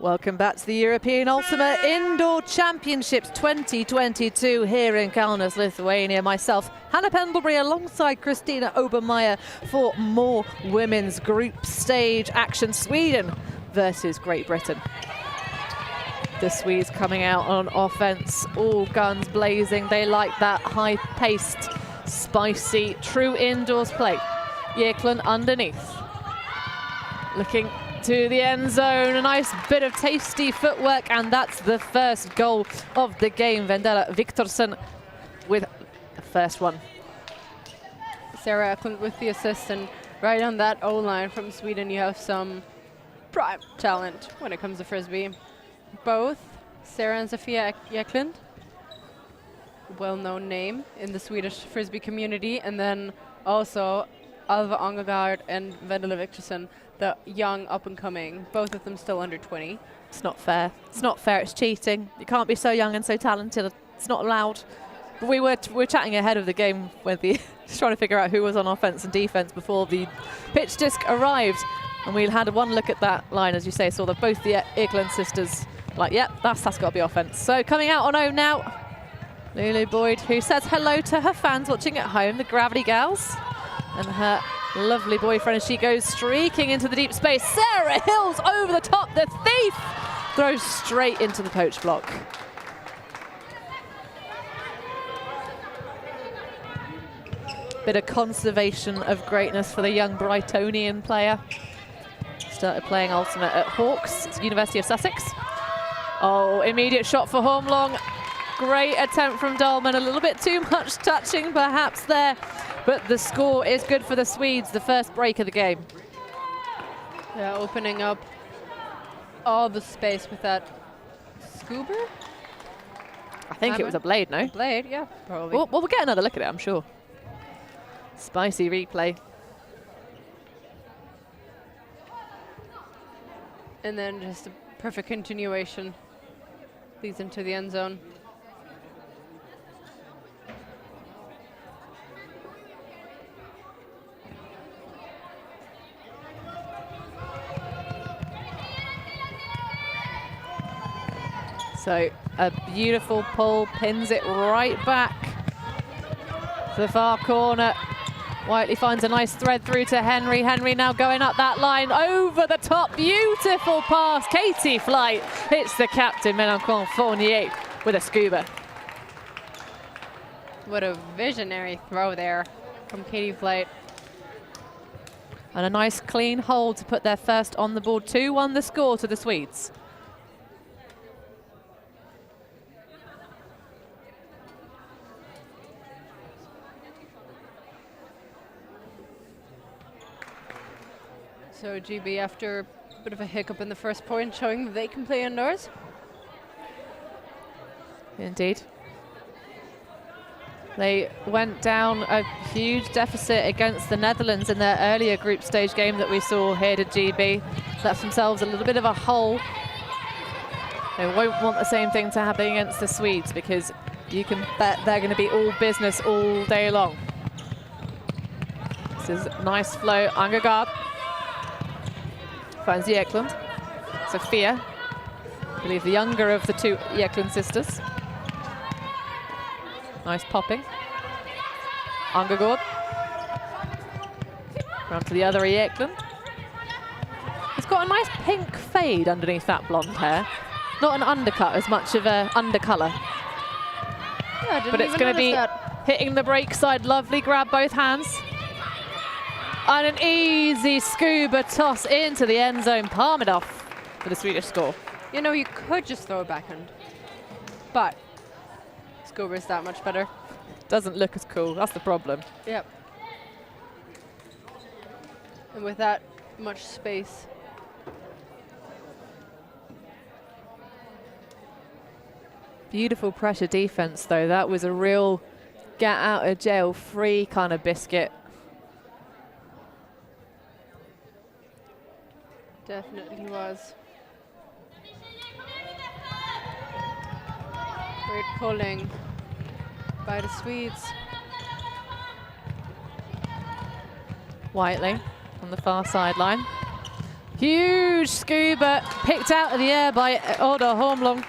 Welcome back to the European Ultimate Indoor Championships 2022 here in Kaunas, Lithuania. Myself, Hannah Pendlebury, alongside Christina Obermeyer for more women's group stage action. Sweden versus Great Britain. The Swedes coming out on offense, all guns blazing. They like that high-paced, spicy, true indoors play. Eklund underneath, looking to the end zone, a nice bit of tasty footwork, and that's the first goal of the game. Vendela Viktorsson with the first one. Sarah Eklund with the assist, and right on that O-line from Sweden, you have some prime talent when it comes to Frisbee. Both Sarah and Sofia Eklund, well-known name in the Swedish Frisbee community, and then also Alva Angegard and Vendela Viktorsson, the young up-and-coming, both of them still under 20. It's not fair. It's not fair. It's cheating. You can't be so young and so talented. It's not allowed. But we were chatting ahead of the game with just trying to figure out who was on offense and defense before the pitch disc arrived. And we had one look at that line, as you say, saw that both the Eklund sisters like, yep, that's got to be offense. So coming out on own now, Lulu Boyd, who says hello to her fans watching at home, the Gravity Gals, and her lovely boyfriend as she goes streaking into the deep space. Sarah Hills over the top, the thief throws straight into the poach block. Bit of conservation of greatness for the young Brightonian player. Started playing Ultimate at Hawks, University of Sussex. Oh, immediate shot for Hormlong. Great attempt from Dolman. A little bit too much touching perhaps there, but the score is good for the Swedes, the first break of the game. Yeah, opening up all the space with that scuba? I think it was a blade, no? Blade, yeah, probably. Well, we'll get another look at it, I'm sure. Spicy replay. And then just a perfect continuation. Leads into the end zone. So a beautiful pull, pins it right back to the far corner. Whiteley finds a nice thread through to Henry. Henry now going up that line, over the top, beautiful pass. Katie Flight hits the captain, Mélenchon Fournier, with a scuba. What a visionary throw there from Katie Flight. And a nice clean hold to put their first on the board. 2-1 the score to the Swedes. So GB, after a bit of a hiccup in the first point, showing that they can play indoors. Indeed. They went down a huge deficit against the Netherlands in their earlier group stage game that we saw here to GB. Left themselves a little bit of a hole. They won't want the same thing to happen against the Swedes, because you can bet they're going to be all business all day long. This is nice flow. Angergaard finds the Eklund. Sophia, I believe the younger of the two Eklund sisters. Nice popping. Angergaard. Round to the other Eklund. He's got a nice pink fade underneath that blonde hair. Not an undercut, as much of a undercolour. Yeah, but it's going to be hitting the break side. Lovely grab, both hands. And an easy scuba toss into the end zone. Palm it off for the Swedish score. You know, you could just throw a backhand, but scuba is that much better. Doesn't look as cool, that's the problem. Yep. And with that much space. Beautiful pressure defense though. That was a real get out of jail free kind of biscuit. Definitely was. Great pulling by the Swedes. Whiteley on the far sideline. Huge scuba picked out of the air by Oda Hormlong.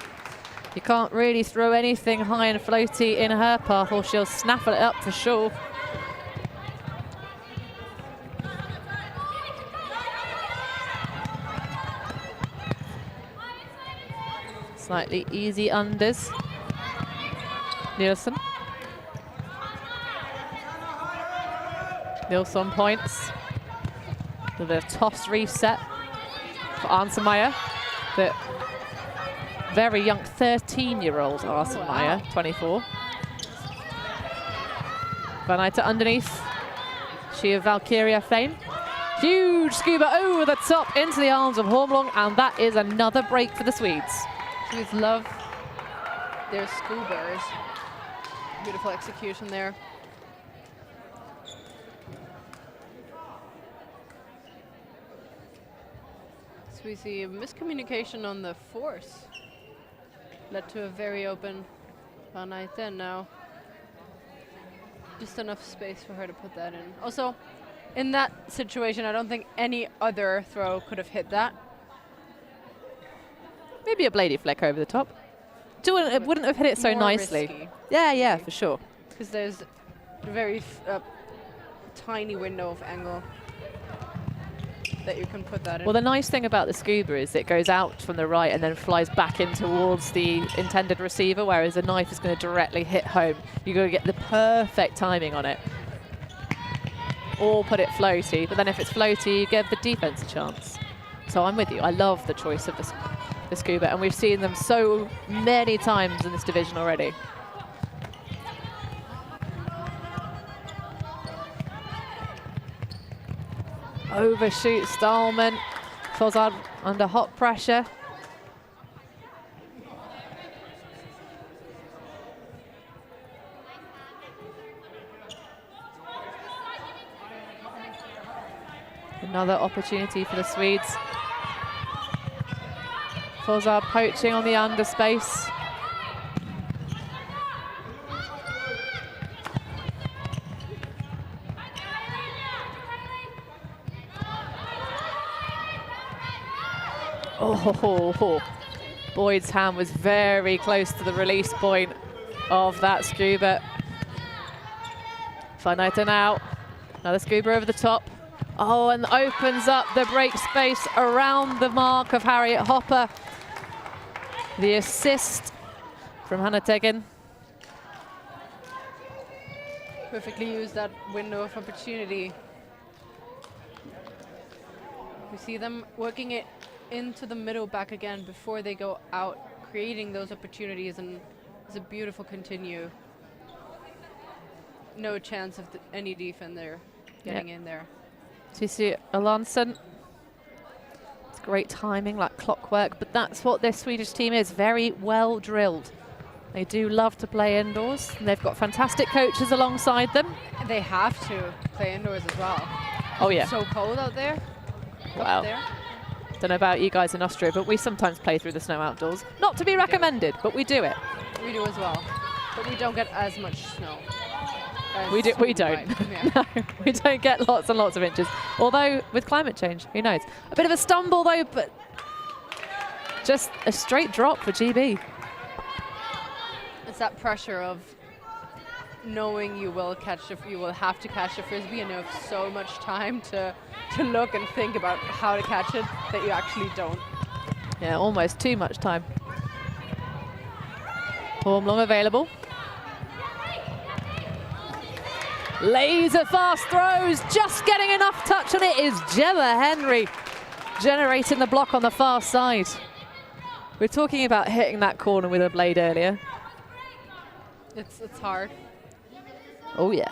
You can't really throw anything high and floaty in her path, or she'll snaffle it up for sure. Slightly easy unders. Nielsen. Nilsson points. With a toss reset for Arnsemeyer. The very young 13-year-old Arnsemeyer, 24. Van Eyte underneath. She of Valkyria Flame. Huge scuba over the top into the arms of Hormlong, and that is another break for the Swedes. Swedes love their scubas. Beautiful execution there. So we see a miscommunication on the force. Led to a very open Van Eyte now. Just enough space for her to put that in. Also, in that situation, I don't think any other throw could have hit that. Maybe a bladey flick over the top. It wouldn't have hit it so More nicely. risky. Yeah, for sure. Because there's a very tiny window of angle that you can put that in. Well, the nice thing about the scuba is it goes out from the right and then flies back in towards the intended receiver, whereas a knife is going to directly hit home. You've got to get the perfect timing on it. or put it floaty. But then if it's floaty, you give the defense a chance. So I'm with you. I love the choice of the scuba, and we've seen them so many times in this division already. Overshoot Stahlman. Fozard under hot pressure. Another opportunity for the Swedes. Fozard poaching on the underspace. Oh, Boyd's hand was very close to the release point of that scuba. Fanaita now. Another scuba over the top. Oh, and opens up the break space around the mark of Harriet Hopper. The assist from Hannah Tegan. Perfectly used that window of opportunity. We see them working it into the middle back again before they go out, creating those opportunities, and it's a beautiful continue. No chance of any defender getting in there. Tussi Alonson. It's great timing, like clockwork, but that's what this Swedish team is, very well drilled. They do love to play indoors, and they've got fantastic coaches alongside them. And they have to play indoors as well. Oh yeah. It's so cold out there. Wow. Don't know about you guys in Austria, but we sometimes play through the snow outdoors. Not to be recommended, but we do it. We do as well, but we don't get as much snow. We don't. Yeah. No, we don't get lots and lots of inches. Although with climate change, who knows? A bit of a stumble though, but just a straight drop for GB. It's that pressure of knowing you will have to catch a Frisbee, and you have so much time to look and think about how to catch it that you actually don't. Yeah, almost too much time. Form long available. Laser fast throws, just getting enough touch on it is Gemma Henry, generating the block on the far side. We're talking about hitting that corner with a blade earlier. It's hard. Oh yeah.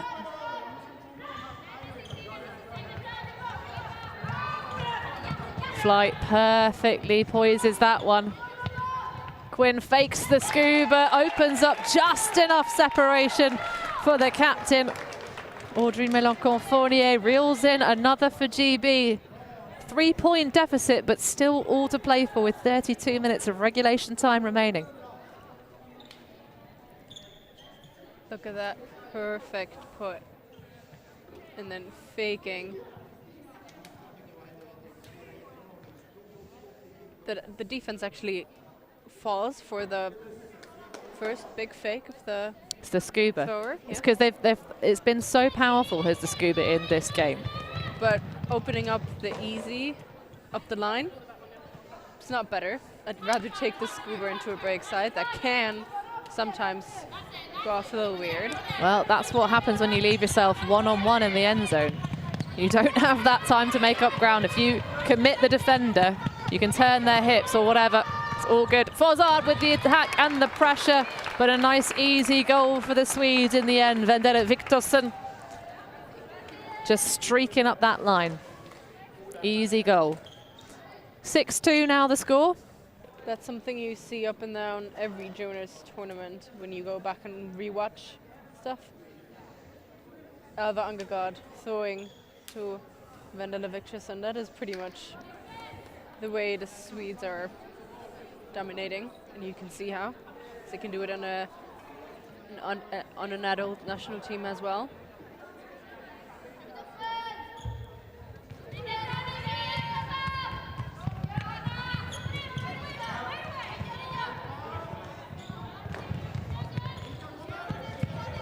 Flight perfectly poises that one. Quinn fakes the scuba, opens up just enough separation for the captain. Audrey Mélenchon-Fournier reels in another for GB. 3-point deficit, but still all to play for with 32 minutes of regulation time remaining. Look at that perfect put. And then faking. The defense actually falls for the first big fake of the... It's the scuba. Thrower, yeah. It's because it's been so powerful, has the scuba in this game. But opening up the easy up the line, it's not better. I'd rather take the scuba into a break side that can sometimes go off a little weird. Well, that's what happens when you leave yourself one-on-one in the end zone. You don't have that time to make up ground. If you commit the defender, you can turn their hips or whatever. It's all good. Fozard with the attack and the pressure, but a nice easy goal for the Swedes in the end. Vendela Viktorsson just streaking up that line. Easy goal. 6-2 now the score. That's something you see up and down every juniors tournament when you go back and rewatch stuff. Alva Angergaard throwing to Vendela Viktorsson. That is pretty much the way the Swedes are dominating, and you can see how. They can do it on an adult national team as well.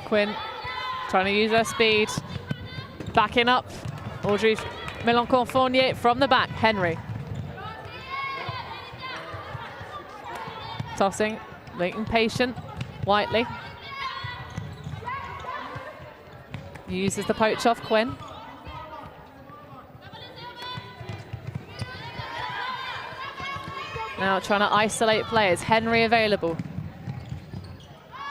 Quinn trying to use her speed. Backing up. Audrey Mélenchon-Fournier from the back. Henry. Tossing, making patient. Whiteley. Uses the poach off Quinn. Now trying to isolate players. Henry available.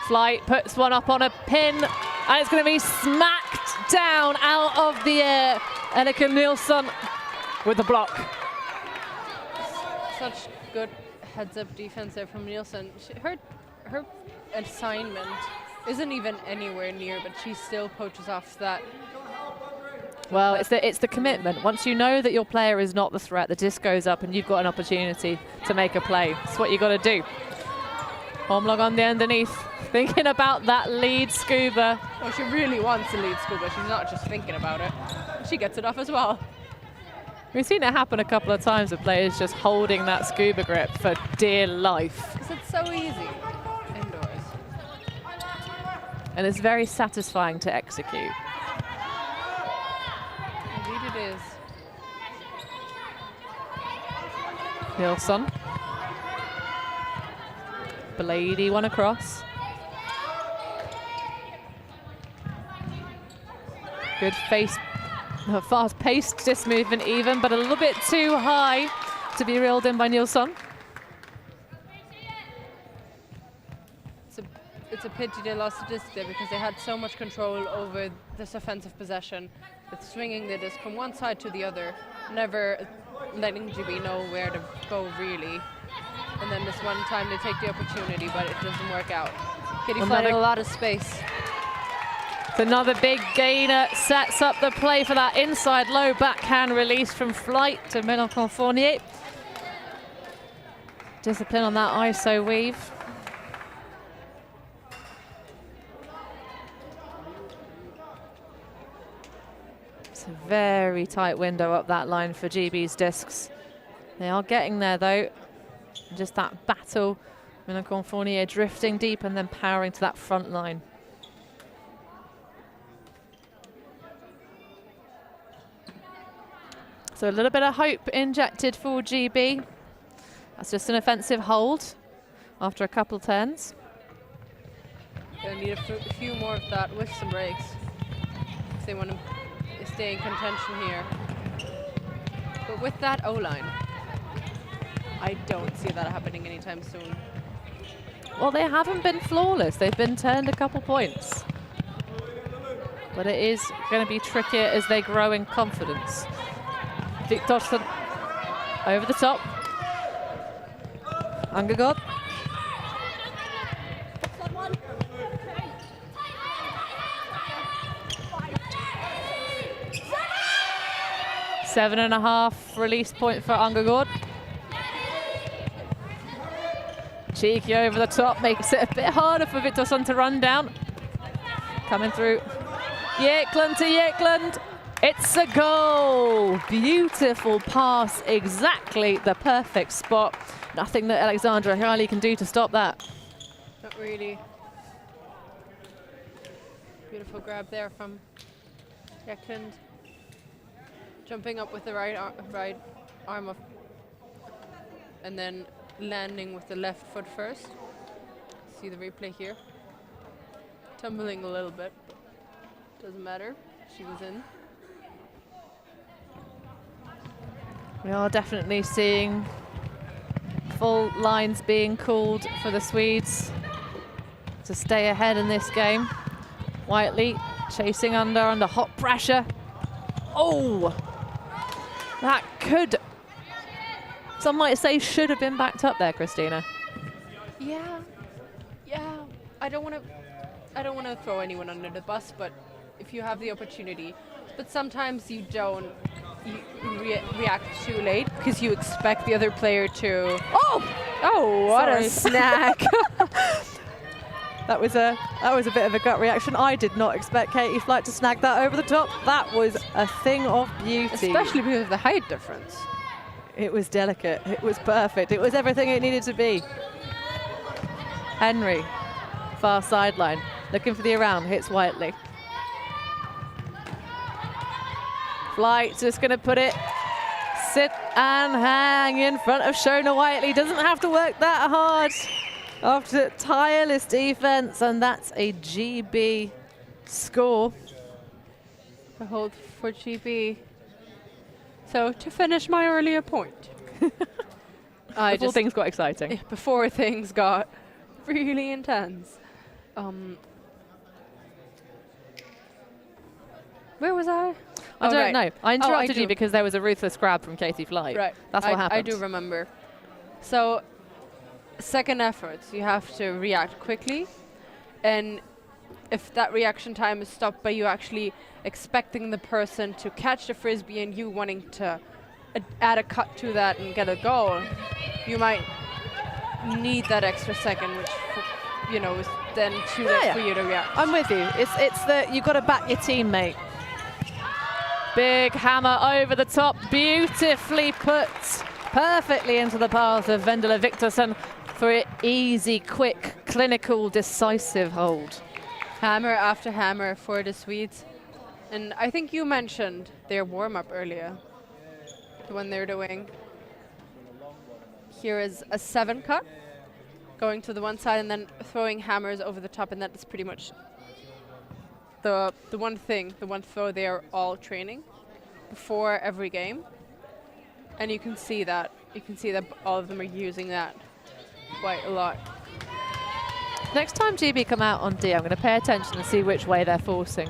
Flight puts one up on a pin, and it's going to be smacked down out of the air. Annika Nilsson with the block. Such good heads-up defense there from Nilsson. Her assignment isn't even anywhere near, but she still poaches off that. Well, it's the commitment. Once you know that your player is not the threat, the disc goes up and you've got an opportunity to make a play. It's what you got to do. Homlong on the underneath, thinking about that lead scuba. Oh, she really wants the lead scuba. She's not just thinking about it. She gets it off as well. We've seen it happen a couple of times with players just holding that scuba grip for dear life. Because it's so easy indoors. And it's very satisfying to execute. Indeed it is. Nilsson. Blady one across. Good fast-paced disc movement even, but a little bit too high to be reeled in by Nilsson. It's a pity they lost the disc there because they had so much control over this offensive possession, with swinging the disc from one side to the other, never letting GB know where to go really. And then this one time they take the opportunity, but it doesn't work out. Kitty finding a lot of space. It's another big gainer, sets up the play for that inside low backhand release from Flight to Mélenchon Fournier. Discipline on that ISO weave. It's a very tight window up that line for GB's discs. They are getting there though. Just that battle, Mélenchon Fournier drifting deep and then powering to that front line. So a little bit of hope injected for GB. That's just an offensive hold after a couple turns. They'll need a few more of that with some breaks if they want to stay in contention here. But with that O-line, I don't see that happening anytime soon. Well, they haven't been flawless. They've been turned a couple points. But it is going to be trickier as they grow in confidence. Viktorsson over the top. Angergaard. Seven and a half release point for Angergaard. Cheeky over the top, makes it a bit harder for Viktorsson to run down. Coming through. Jäklund to Jäklund. It's a goal. Beautiful pass, exactly the perfect spot. Nothing that Alexandra Hirali can do to stop that. Not really. Beautiful grab there from Jäklund. Jumping up with the right arm of, and then landing with the left foot first. See the replay here. Tumbling a little bit. Doesn't matter. She was in. We are definitely seeing full lines being called for the Swedes to stay ahead in this game. Whiteley chasing under hot pressure. Oh! That could, some might say, should have been backed up there, Christina. Yeah. I don't want to throw anyone under the bus, but if you have the opportunity, but sometimes you don't. You react too late because you expect the other player to. Oh! What a snack! That was a bit of a gut reaction. I did not expect Katie Flight to snag that over the top. That was a thing of beauty. Especially because of the height difference. It was delicate. It was perfect. It was everything it needed to be. Henry, far sideline, looking for the around, hits Whiteley. Flight just going to put it, sit and hang in front of Shona Whiteley. Doesn't have to work that hard after tireless defense, and that's a GB score. A hold for GB. So to finish my earlier point, before things got exciting. Before things got really intense. Where was I? I don't know. I interrupted you because there was a ruthless grab from Katie Flight. Right. That's what happened. I do remember. So, second efforts, you have to react quickly. And if that reaction time is stopped by you actually expecting the person to catch the Frisbee and you wanting to add a cut to that and get a goal, you might need that extra second, which, you know, is then too late for you to react. I'm with you. It's that you've got to back your teammate. Big hammer over the top, beautifully put, perfectly into the path of Vendela Viktorsson for an easy, quick, clinical, decisive hold. Hammer after hammer for the Swedes. And I think you mentioned their warm-up earlier, the one they're doing. Here is a 7 cut, going to the one side and then throwing hammers over the top, and that is pretty much the one throw they are all training before every game. And you can see that. You can see that all of them are using that quite a lot. Next time GB come out on D, I'm going to pay attention and see which way they're forcing.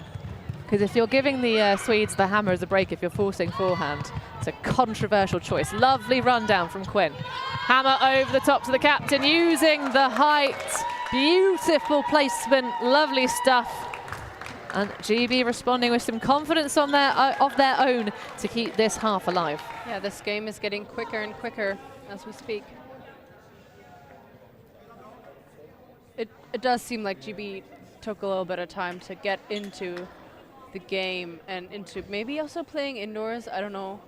Because if you're giving the Swedes the hammer as a break, if you're forcing forehand, it's a controversial choice. Lovely rundown from Quinn. Hammer over the top to the captain, using the height. Beautiful placement, lovely stuff. And GB responding with some confidence on of their own to keep this half alive. Yeah, this game is getting quicker and quicker as we speak. It does seem like GB took a little bit of time to get into the game and into maybe also playing indoors. I don't know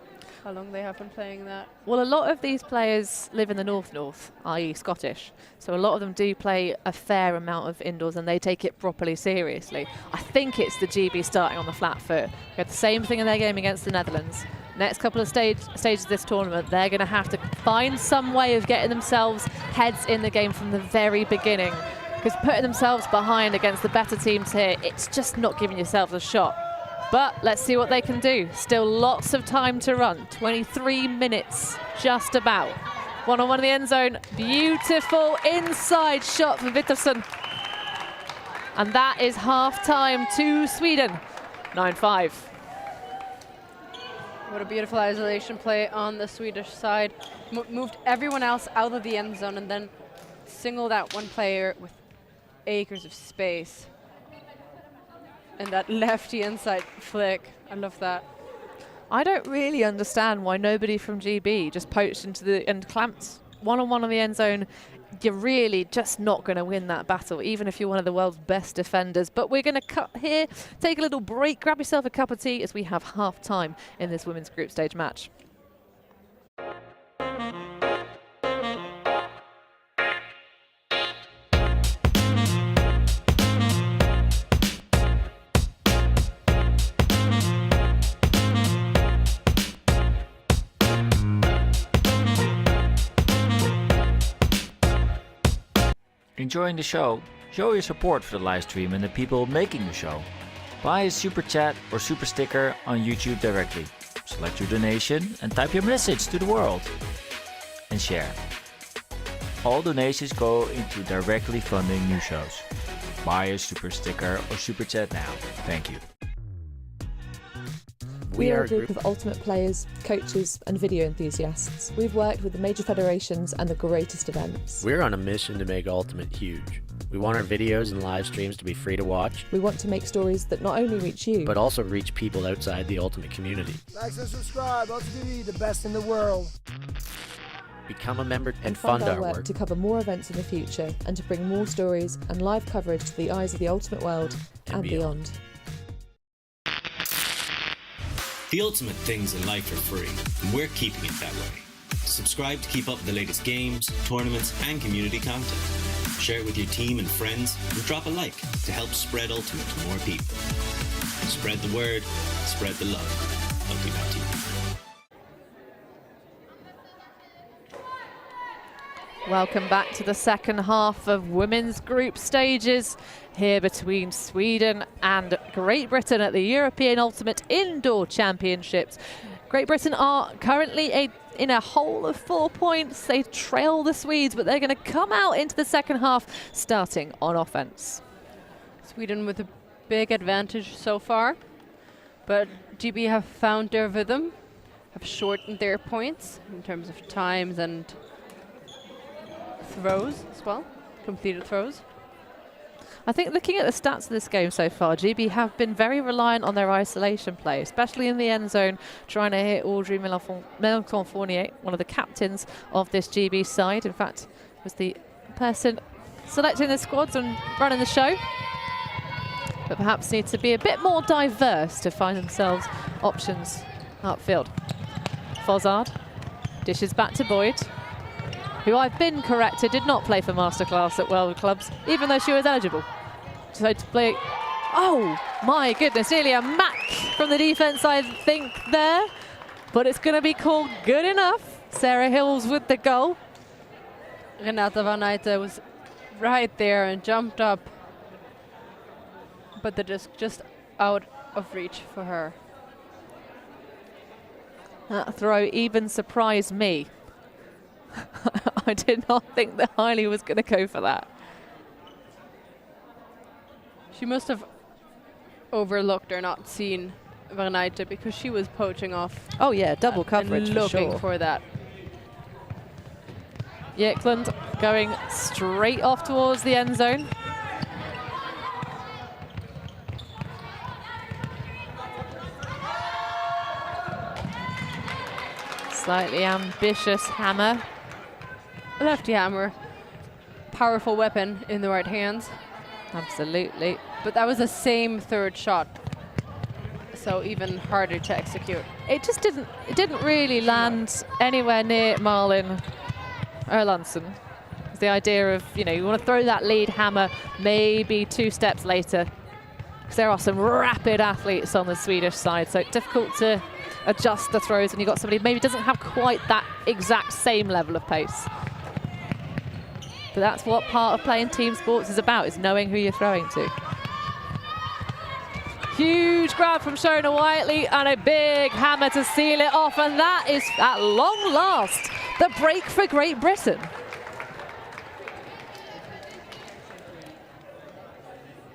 how long they have been playing that. Well, a lot of these players live in the north, i.e. Scottish. So a lot of them do play a fair amount of indoors and they take it properly seriously. I think it's the GB starting on the flat foot. We had the same thing in their game against the Netherlands. Next couple of stages of this tournament, they're going to have to find some way of getting themselves heads in the game from the very beginning. Because putting themselves behind against the better teams here, it's just not giving yourselves a shot. But let's see what they can do. Still lots of time to run. 23 minutes, just about. One-on-one in the end zone. Beautiful inside shot for Viktorsson. And that is half-time to Sweden. 9-5. What a beautiful isolation play on the Swedish side. Moved everyone else out of the end zone and then singled out one player with acres of space. And that lefty inside flick, I love that. I don't really understand why nobody from GB just poached into the and clamped one-on-one on the end zone. You're really just not going to win that battle, even if you're one of the world's best defenders. But we're going to cut here, take a little break, grab yourself a cup of tea as we have half-time in this women's group stage match. Enjoying the show? Show your support for the live stream and the people making the show. Buy a super chat or super sticker on YouTube directly. Select your donation and type your message to the world. And share. All donations go into directly funding new shows. Buy a super sticker or super chat now. Thank you. We are a group of ultimate players, coaches and video enthusiasts. We've worked with the major federations and the greatest events. We're on a mission to make Ultimate huge. We want our videos and live streams to be free to watch. We want to make stories that not only reach you, but also reach people outside the Ultimate community. Like and subscribe, ULTI.TV, the best in the world. Become a member and fund our work work to cover more events in the future and to bring more stories and live coverage to the eyes of the Ultimate world and beyond. The ultimate things in life are free, and we're keeping it that way. Subscribe to keep up with the latest games, tournaments, and community content. Share it with your team and friends, and drop a like to help spread Ultimate to more people. Spread the word, spread the love. ULTI.TV. Welcome back to the second half of women's group stages here between Sweden and Great Britain at the European Ultimate Indoor Championships. Great Britain are currently in a hole of 4 points. They trail the Swedes, but they're going to come out into the second half, starting on offense. Sweden with a big advantage so far, but GB have found their rhythm, have shortened their points in terms of times and throws as well, completed throws. I think looking at the stats of this game so far, GB have been very reliant on their isolation play, especially in the end zone, trying to hit Audrey Mélenchon-Fournier, one of the captains of this GB side. In fact, was the person selecting the squads and running the show. But perhaps need to be a bit more diverse to find themselves options upfield. Fozzard dishes back to Boyd, who I've been corrected did not play for Masterclass at World Clubs, even though she was eligible. So to play, oh my goodness, nearly a Mac from the defense, I think, there. But it's going to be called good enough. Sarah Hills with the goal. Renata van Eyte was right there and jumped up, but the disc just out of reach for her. That throw even surprised me. I did not think that Hailey was going to go for that. She must have overlooked or not seen Van Eyte because she was poaching off. Oh yeah, double coverage and for looking sure. for that. Yekland going straight off towards the end zone. Slightly ambitious hammer. Lefty hammer, powerful weapon in the right hands. Absolutely. But that was the same third shot, so even harder to execute. It just didn't really land anywhere near Malin Erlandsson. It's the idea of, you know, you want to throw that lead hammer maybe 2 steps later, because there are some rapid athletes on the Swedish side, so it's difficult to adjust the throws when you've got somebody who maybe doesn't have quite that exact same level of pace. But that's what part of playing team sports is about, is knowing who you're throwing to. Huge grab from Shona Whiteley and a big hammer to seal it off, and that is, at long last, the break for Great Britain.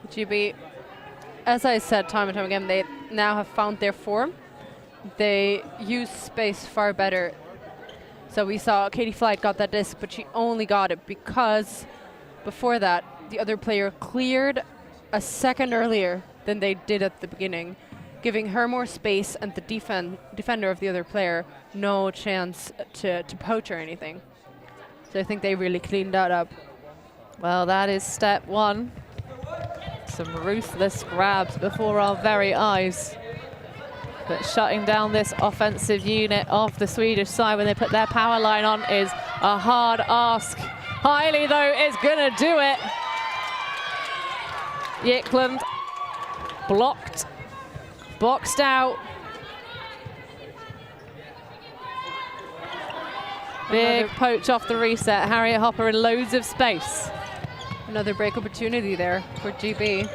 GB, as I said time and time again, they now have found their form. They use space far better. So we saw Katie Flight got that disc, but she only got it because before that, the other player cleared a second earlier than they did at the beginning, giving her more space and the defender of the other player no chance to poach or anything. So I think they really cleaned that up. Well, that is step one. Some ruthless grabs before our very eyes. But shutting down this offensive unit of the Swedish side when they put their power line on is a hard ask. Hailey, though, is going to do it. Yekland blocked, boxed out. Big poach off the reset. Harriet Hopper in loads of space. Another break opportunity there for GB.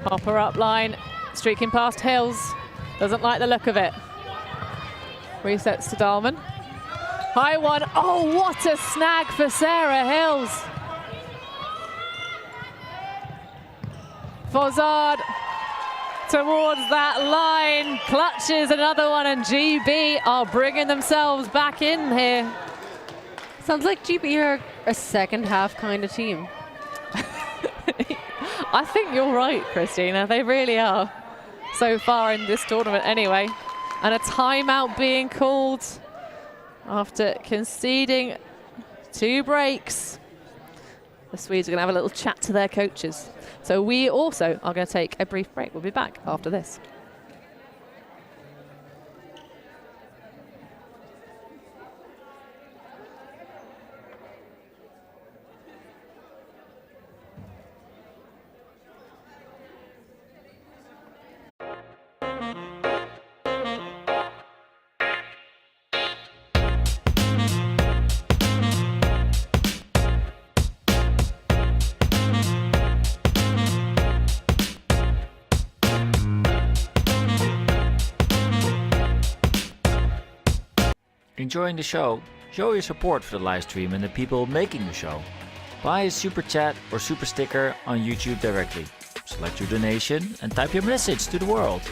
Hopper up line. Streaking past Hills, doesn't like the look of it. Resets to Dahlman. High one, oh, what a snag for Sarah Hills. Fozzard towards that line, clutches another one, and GB are bringing themselves back in here. Sounds like GB are a second half kind of team. I think you're right, Christina, they really are. So far in this tournament anyway. And a timeout being called after conceding 2 breaks. The Swedes are going to have a little chat to their coaches. So we also are going to take a brief break. We'll be back after this. Enjoying the show? Show your support for the live stream and the people making the show. Buy a super chat or super sticker on YouTube directly. Select your donation and type your message to the world.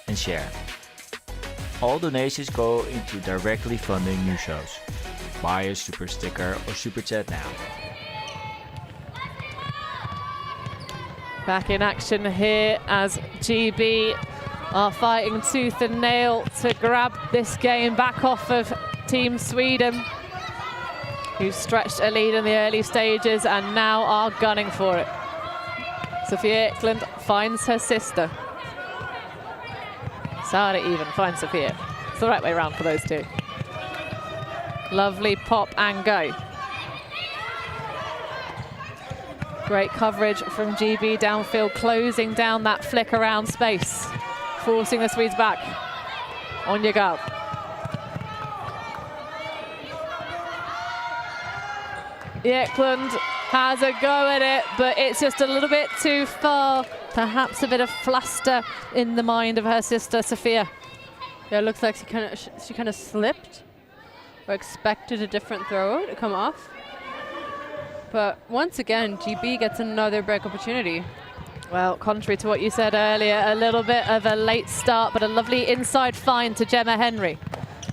And share. All donations go into directly funding new shows. Buy a super sticker or super chat now. Back in action here as GB are fighting tooth and nail to grab this game back off of Team Sweden, who stretched a lead in the early stages and now are gunning for it. Sophia Eklund finds her sister. Sara even finds Sophia. It's the right way around for those two. Lovely pop and go. Great coverage from GB downfield, closing down that flick around space, forcing the Swedes back. On you go. Eklund has a go at it, but it's just a little bit too far. Perhaps a bit of fluster in the mind of her sister, Sophia. Yeah, it looks like she kind of slipped or expected a different throw to come off. But once again, GB gets another break opportunity. Well, contrary to what you said earlier, a little bit of a late start, but a lovely inside find to Gemma Henry.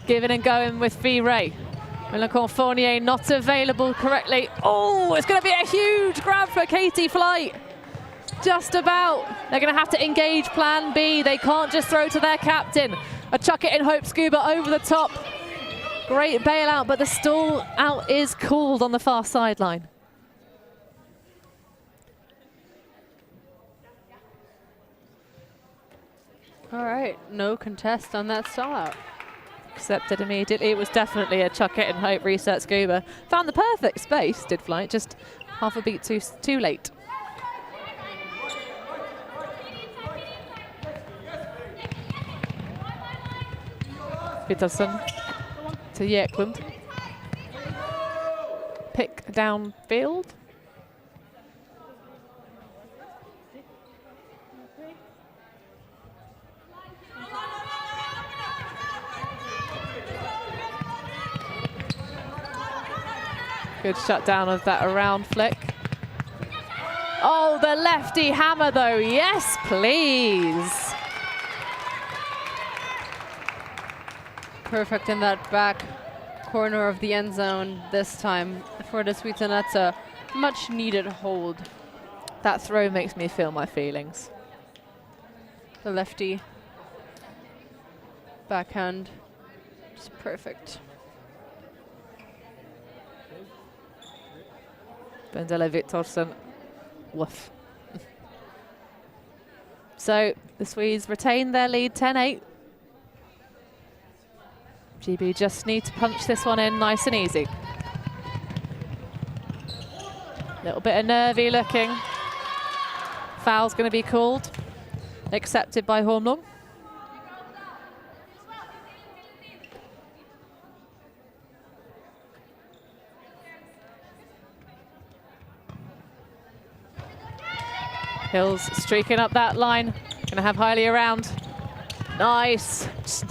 Giving and going with Fee Ray. Milan Fournier not available correctly. Oh, it's going to be a huge grab for Katie Flight. Just about. They're going to have to engage plan B. They can't just throw to their captain. A chuck it in hope scuba over the top. Great bailout, but the stall out is called on the far sideline. All right, no contest on that stall out. Accepted immediately. It was definitely a chuck it and hope reset scuba. Found the perfect space, did Flight, just half a beat too late. Peterson to Eklund. Pick downfield. Good shutdown of that around flick. Oh, the lefty hammer though. Yes, please. Perfect in that back corner of the end zone this time for the Swedes, and that's a much needed hold. That throw makes me feel my feelings. The lefty backhand, just perfect. Vendela Viktorsson, woof. So the Swedes retain their lead 10-8. GB just need to punch this one in nice and easy. Little bit of nervy looking. Foul's going to be called. Accepted by Hornblom. Hills streaking up that line. Gonna have Hailey around. Nice. Just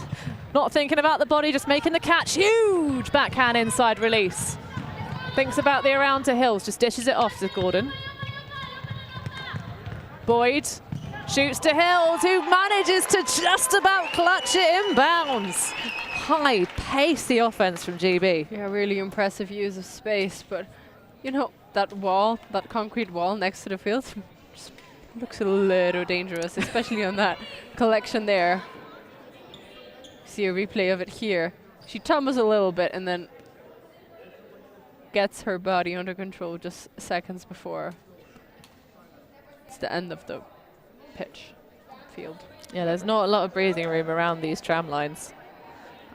not thinking about the body, just making the catch. Huge backhand inside release. Thinks about the around to Hills, just dishes it off to Gordon. Boyd shoots to Hills, who manages to just about clutch it in bounds. High pacey offense from GB. Yeah, really impressive use of space, but you know, that wall, that concrete wall next to the field, just looks a little dangerous, especially on that collection there. See a replay of it here. She tumbles a little bit and then gets her body under control just seconds before it's the end of the pitch field. Yeah, there's not a lot of breathing room around these tram lines.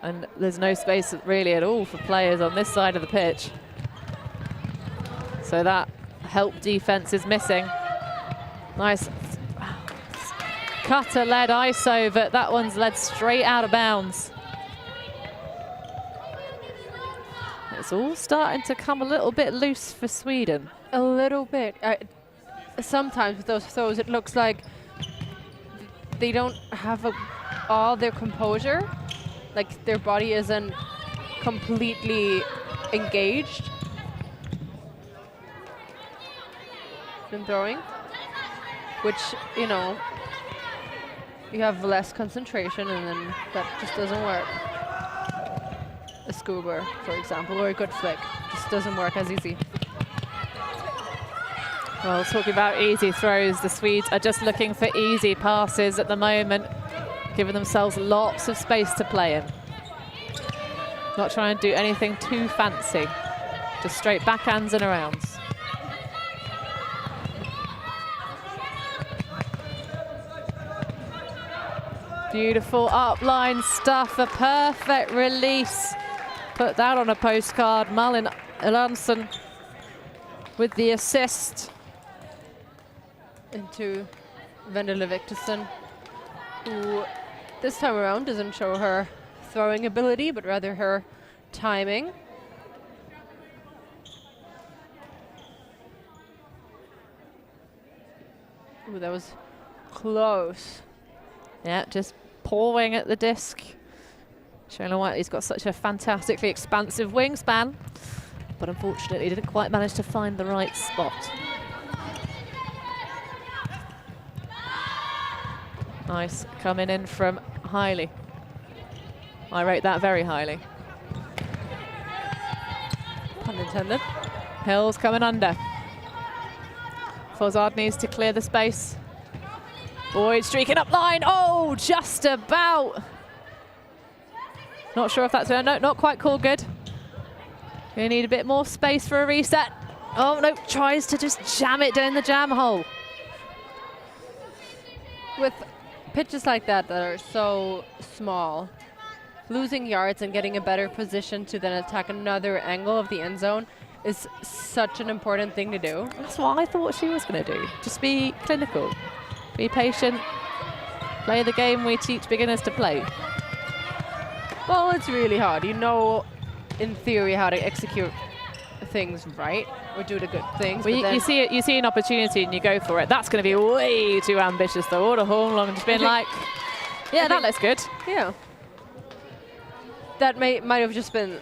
And there's no space really at all for players on this side of the pitch. So that help defense is missing. Nice cutter-led ISO, but that one's led straight out of bounds. It's all starting to come a little bit loose for Sweden. A little bit. Sometimes with those throws, it looks like they don't have all their composure. Like their body isn't completely engaged in throwing, which, you know, you have less concentration and then that just doesn't work. A scuba, for example, or a good flick just doesn't work as easy. Well, talking about easy throws, the Swedes are just looking for easy passes at the moment, giving themselves lots of space to play in. Not trying to do anything too fancy, just straight backhands and arounds. Beautiful upline stuff, a perfect release. Put that on a postcard. Malin Erlandsen with the assist. Into Vendela Victorson, who this time around doesn't show her throwing ability, but rather her timing. Ooh, that was close. Yeah, just pawing at the disc. Showing why he's got such a fantastically expansive wingspan, but unfortunately didn't quite manage to find the right spot. Nice, coming in from highly. I rate that very highly. Pun intended. Hill's coming under. Fossard needs to clear the space. Boyd streaking up line. Oh, just about. Not sure if that's no, not quite called good. We need a bit more space for a reset. Oh no, tries to just jam it down the jam hole. With pitches like that that are so small, losing yards and getting a better position to then attack another angle of the end zone is such an important thing to do. That's what I thought she was going to do. Just be clinical, be patient, play the game we teach beginners to play. Well, it's really hard. You know, in theory, how to execute things right or do the good things. Well, you see an opportunity and you go for it. That's going to be way too ambitious, though. All the horn long, just being like, yeah, that looks good. Yeah. That might have just been.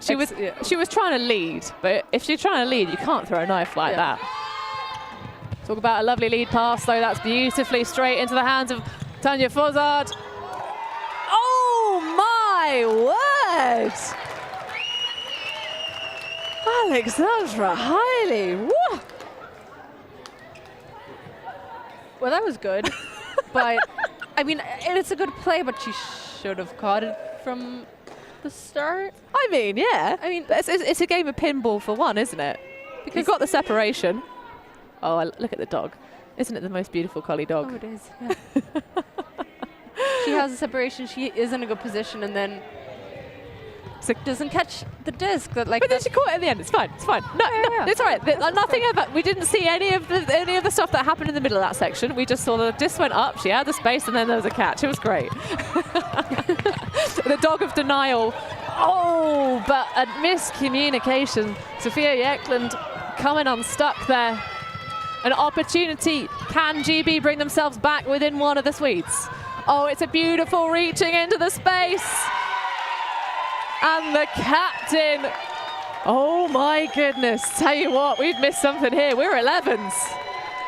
She was trying to lead, but if you're trying to lead, you can't throw a knife like that. Talk about a lovely lead pass, though. That's beautifully straight into the hands of Tanja Fossard. Oh my word! Alexandra Haile. Woo! Well, that was good, but I mean, it's a good play, but she should have caught it from the start. I mean, yeah. I mean, it's a game of pinball for one, isn't it? Because you've got the separation. Oh, look at the dog. Isn't it the most beautiful collie dog? Oh, it is. Yeah. She has a separation. She is in a good position, and then doesn't catch the disc. But then she caught it in the end. It's fine. It's fine. No, it's all right. Nothing about. We didn't see any of the stuff that happened in the middle of that section. We just saw the disc went up. She had the space, and then there was a catch. It was great. The dog of denial. Oh, but a miscommunication. Sophia Eklund coming unstuck there. An opportunity. Can GB bring themselves back within one of the Swedes? Oh, it's a beautiful reaching into the space. And the captain. Oh my goodness. Tell you what, we've missed something here. We're 11s.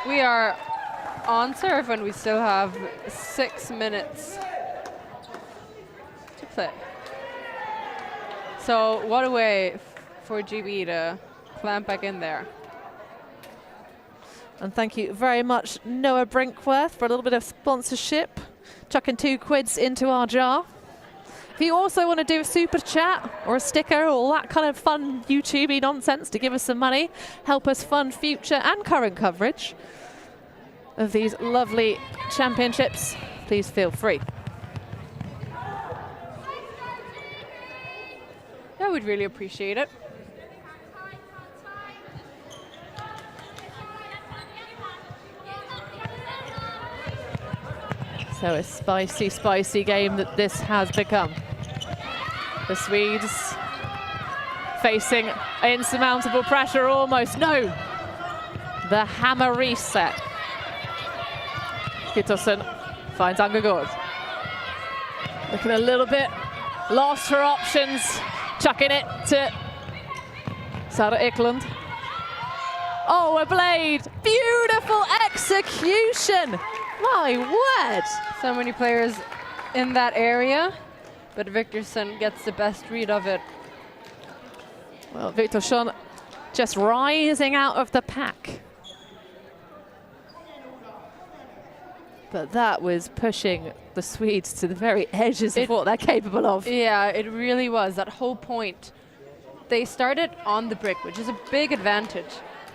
We are on serve and we still have 6 minutes to play. So what a way for GB to clamp back in there. And thank you very much, Noah Brinkworth, for a little bit of sponsorship. Chucking 2 quids into our jar. If you also want to do a super chat or a sticker or all that kind of fun YouTube-y nonsense to give us some money, help us fund future and current coverage of these lovely championships, please feel free. I would really appreciate it. So a spicy, spicy game that this has become. The Swedes facing insurmountable pressure almost. No! The hammer reset. Kittelsen finds Angegård. Looking a little bit lost her options, chucking it to Sara Eklund. Oh, a blade, beautiful execution. My word. So many players in that area, but Viktorsson gets the best read of it. Well, Viktorsson just rising out of the pack. But that was pushing the Swedes to the very edges of what they're capable of. Yeah, it really was. That whole point. They started on the brick, which is a big advantage.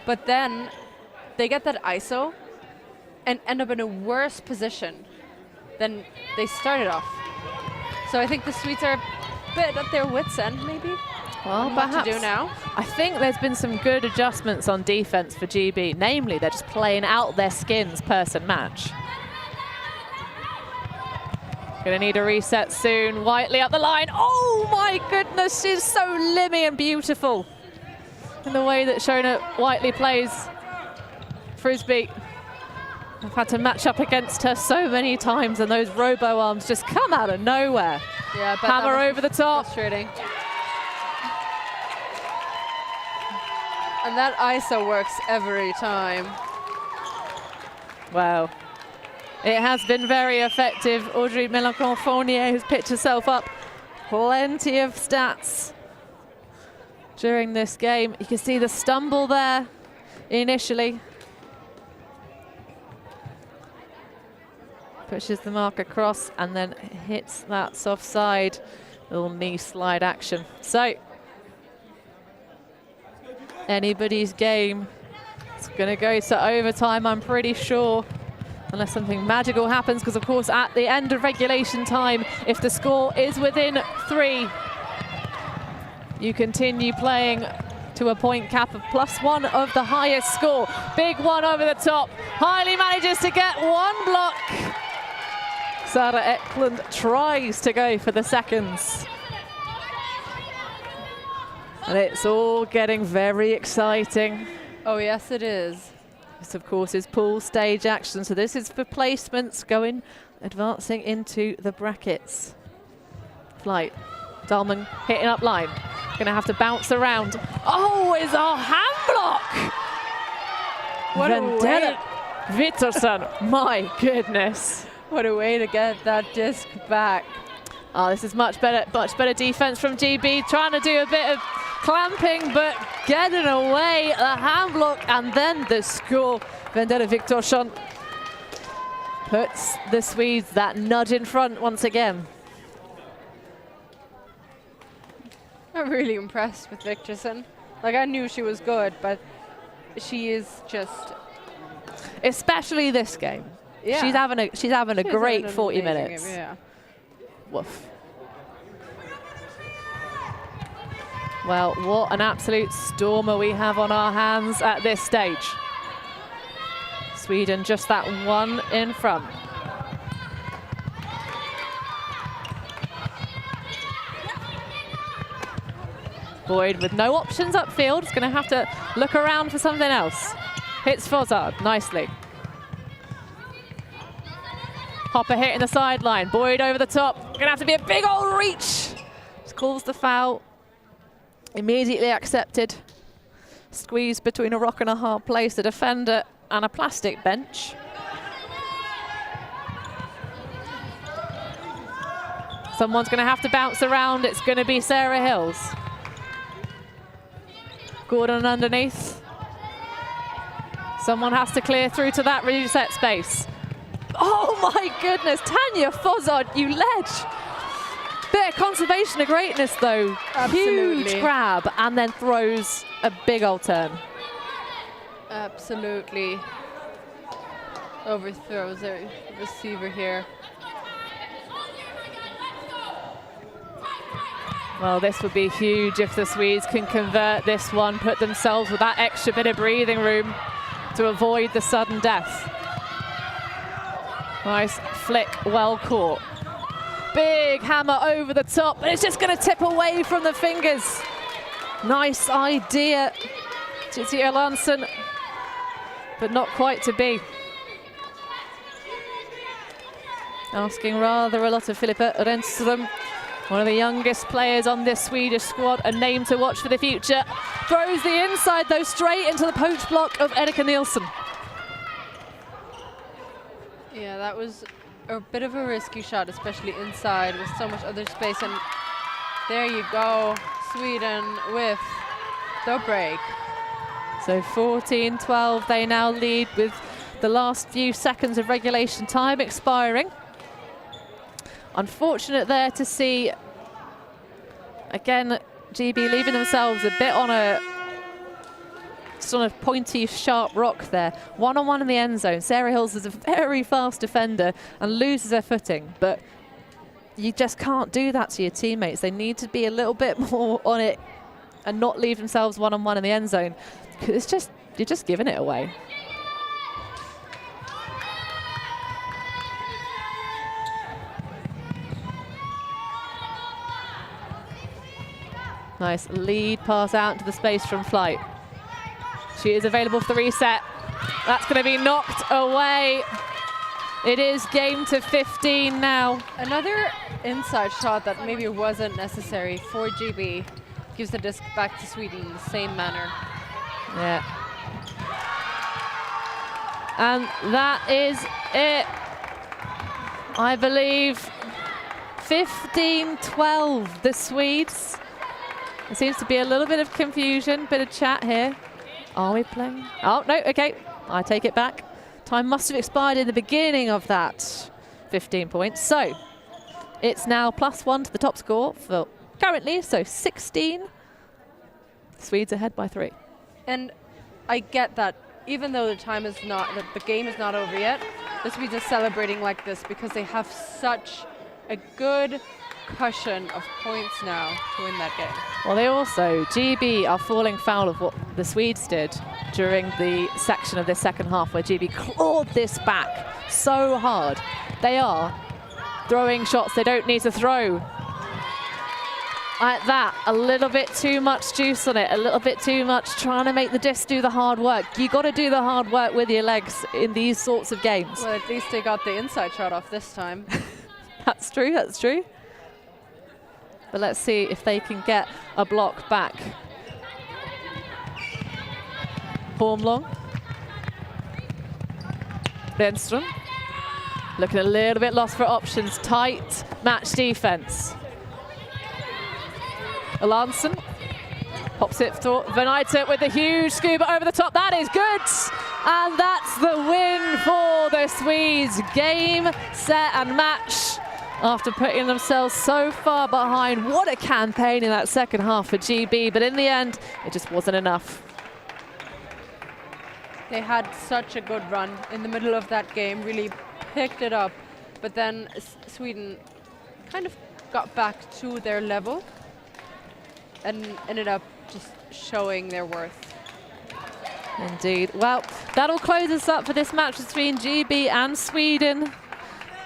But then they get that ISO and end up in a worse position than they started off. So I think the Swedes are a bit at their wits' end, maybe. Well, what perhaps. to do now? I think there's been some good adjustments on defense for GB. Namely, they're just playing out their skins person match. Gonna need a reset soon. Whiteley up the line. Oh my goodness, she's so limmy and beautiful in the way that Shona Whiteley plays. Frisbee. I've had to match up against her so many times, and those robo arms just come out of nowhere. Yeah, but hammer over the top. Frustrating. And that ISO works every time. Wow. It has been very effective. Audrey Mélenchon-Fournier has picked herself up plenty of stats during this game. You can see the stumble there initially. Pushes the mark across and then hits that soft side. Little knee slide action. So, anybody's game. It's going to go to overtime, I'm pretty sure. Unless something magical happens, because of course at the end of regulation time, if the score is within 3, you continue playing to a point cap of +1 of the highest score. Big one over the top. Hailey manages to get 1 block. Sara Eklund tries to go for the seconds. And it's all getting very exciting. Oh yes, it is. This, of course, is pool stage action. So this is for placements advancing into the brackets. Flight. Dahlman hitting up line. Gonna have to bounce around. Oh, it's a hand block! What a way. Viktorsson, my goodness. What a way to get that disc back. Oh, this is much better defense from GB. Trying to do a bit of clamping, but getting away. The hand block and then the score. Vendetta Viktorsson puts the Swedes that nudge in front once again. I'm really impressed with Viktorsson. Like, I knew she was good, but she is just... Especially this game. Yeah. She's having a great 40 minutes. Game, yeah. Woof. Well, what an absolute stormer we have on our hands at this stage. Sweden just that 1 in front. Boyd with no options upfield is going to have to look around for something else. Hits Fossard nicely. Hopper hitting the sideline. Boyd over the top. Going to have to be a big old reach. Just calls the foul. Immediately accepted. Squeezed between a rock and a hard place. A defender and a plastic bench. Someone's going to have to bounce around. It's going to be Sarah Hills. Gordon underneath. Someone has to clear through to that reset space. Oh my goodness, Tanya Fossard, you ledge. Bit of conservation of greatness though. Absolutely. Huge grab and then throws a big old turn. Absolutely. Overthrows the receiver here. Well, this would be huge if the Swedes can convert this one, put themselves with that extra bit of breathing room to avoid the sudden death. Nice flick, well caught. Big hammer over the top, but it's just going to tip away from the fingers. Nice idea, Titti Erlandsen, but not quite to be. Asking rather a lot of Filippa Renström. One of the youngest players on this Swedish squad, a name to watch for the future. Throws the inside though straight into the poach block of Erika Nielsen. Yeah, that was a bit of a risky shot, especially inside with so much other space. And there you go, Sweden with the break. So 14-12, they now lead with the last few seconds of regulation time expiring. Unfortunate there to see, again, GB leaving themselves a bit on a sort of pointy, sharp rock there. One-on-one in the end zone. Sarah Hills is a very fast defender and loses her footing, but you just can't do that to your teammates. They need to be a little bit more on it and not leave themselves one-on-one in the end zone. It's just, you're just giving it away. Nice lead pass out into the space from Flight. She is available for the reset. That's going to be knocked away. It is game to 15 now. Another inside shot that maybe wasn't necessary for GB gives the disc back to Sweden in the same manner. Yeah. And that is it. I believe 15-12, the Swedes. There seems to be a little bit of confusion, bit of chat here. Are we playing? Oh, no, okay. I take it back. Time must have expired in the beginning of that 15 points. So it's now +1 to the top score for currently, so 16. Swedes ahead by 3. And I get that, even though the time is not, the game is not over yet, the Swedes are celebrating like this because they have such a good cushion of points now to win that game. Well, they also, GB are falling foul of what the Swedes did during the section of this second half where GB clawed this back so hard. They are throwing shots they don't need to throw. Like that, a little bit too much juice on it, a little bit too much trying to make the disc do the hard work. You got to do the hard work with your legs in these sorts of games. Well, at least they got the inside shot off this time. That's true, that's true. But let's see if they can get a block back. Hormlong. Benström. Looking a little bit lost for options. Tight match defense. Alanson pops it to Venita with a huge scuba over the top. That is good. And that's the win for the Swedes. Game, set and match. After putting themselves so far behind. What a campaign in that second half for GB, but in the end, it just wasn't enough. They had such a good run in the middle of that game, really picked it up, but then Sweden kind of got back to their level and ended up just showing their worth. Indeed. Well, that'll close us up for this match between GB and Sweden.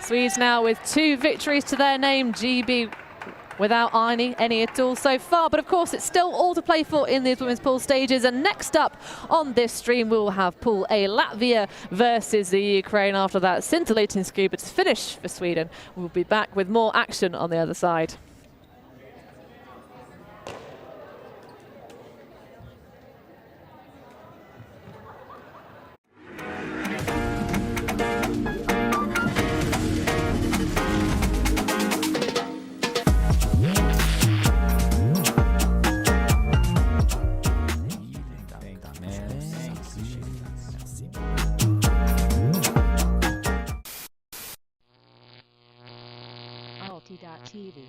Swedes now with 2 victories to their name. GB without any at all so far. But of course, it's still all to play for in these women's pool stages. And next up on this stream, we will have Pool A, Latvia versus the Ukraine. After that scintillating scuba to finish for Sweden. We'll be back with more action on the other side. ULTI.TV.